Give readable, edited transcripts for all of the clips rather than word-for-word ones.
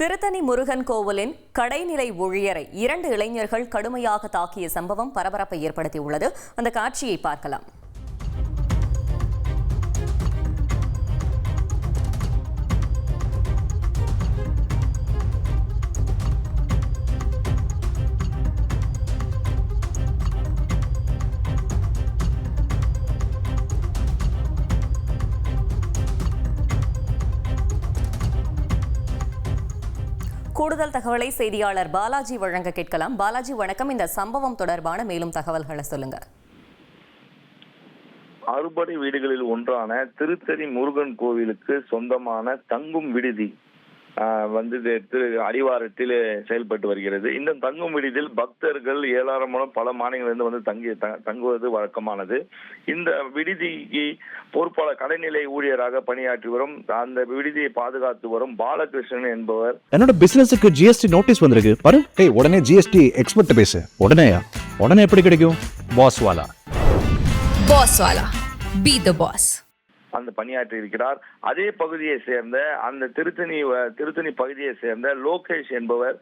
திருத்தணி முருகன் கோவிலின் கடைநிலை ஊழியரை 2 இளைஞர்கள் கடுமையாக தாக்கிய சம்பவம் பரபரப்பை ஏற்படுத்தியுள்ளது. அந்த காட்சியை பார்க்கலாம். கூடுதல் தகவலை செய்தியாளர் பாலாஜி வழங்க கேட்கலாம். பாலாஜி வணக்கம். இந்த சம்பவம் தொடர்பான மேலும் தகவல்களை சொல்லுங்க. அறுபடை வீடுகளில் ஒன்றான திருத்தணி முருகன் கோவிலுக்கு சொந்தமான தங்கும் விடுதி அடிவாரத்தில் செயல்பட்டு வருகிறது. இந்த தங்கும் விடுதியில் பக்தர்கள் ஏராளமான பல மாநிலங்களிலிருந்து வந்து தங்குவது வழக்கமானது. இந்த விடுதிக்கு பொறுப்பாளர் கடைநிலை ஊழியராக பணியாற்றி வரும், அந்த விடுதியை பாதுகாத்து வரும் பாலகிருஷ்ணன் என்பவர், என்னோட பிசினஸுக்கு ஜிஎஸ்டி நோட்டீஸ் வந்திருக்கு பாரு. உடனே ஜிஎஸ்டி எக்ஸ்பர்ட் பேசு. உடனே எப்படி கிடைக்கும்? பாஸ் வாலா பி தி பாஸ். அந்த பணியாற்றி இருக்கிறார். அதே பகுதியை சேர்ந்த அந்த திருத்தணி பகுதியை சேர்ந்த லோகேஷ் என்பவர்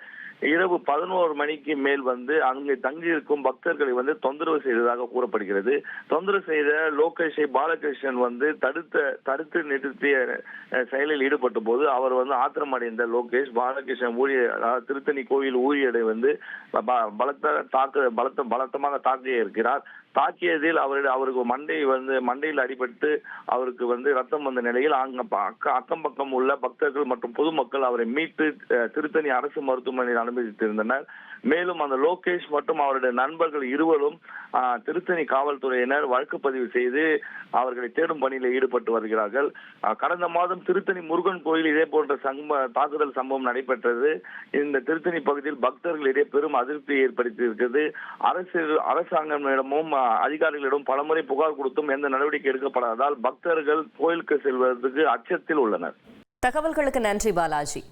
இரவு 11 மணிக்கு மேல் வந்து அங்கே தங்கியிருக்கும் பக்தர்களை வந்து தொந்தரவு செய்ததாக கூறப்படுகிறது. தொந்தரவு செய்த லோகேஷை பாலகிருஷ்ணன் வந்து தடுத்து நிறுத்திய செயலில் ஈடுபட்ட போது அவர் வந்து ஆத்திரமடைந்த லோகேஷ் பாலகிருஷ்ணன் திருத்தணி கோயில் ஊழியரை வந்து பலத்தமாக தாக்கிய இருக்கிறார். தாக்கியதில் அவருக்கு மண்டையில் அடிபட்டு அவருக்கு வந்து ரத்தம் வந்த நிலையில் அக்கம் பக்கம் உள்ள பக்தர்கள் மற்றும் பொதுமக்கள் அவரை மீட்டு திருத்தணி அரசு மருத்துவமனையில் அனுமதித்திருந்தனர். மேலும் அந்த லோகேஷ் மற்றும் அவருடைய நண்பர்கள் இருவரும் திருத்தணி காவல்துறையினர் வழக்கு பதிவு செய்து அவர்களை தேடும் பணியில் ஈடுபட்டு வருகிறார்கள். கடந்த மாதம் திருத்தணி முருகன் கோயில் இதே போன்ற தாக்குதல் சம்பவம் நடைபெற்றது. இந்த திருத்தணி பகுதியில் பக்தர்களிடையே பெரும் அதிருப்தி ஏற்படுத்தியிருக்கிறது. அரசாங்கமிடமும் அதிகாரிகளிடம் பலமுறை புகார் கொடுத்தும் எந்த நடவடிக்கை எடுக்கப்படாததால் பக்தர்கள் கோயிலுக்கு செல்வதற்கு அச்சத்தில் உள்ளனர். தகவல்களுக்கு நன்றி பாலாஜி.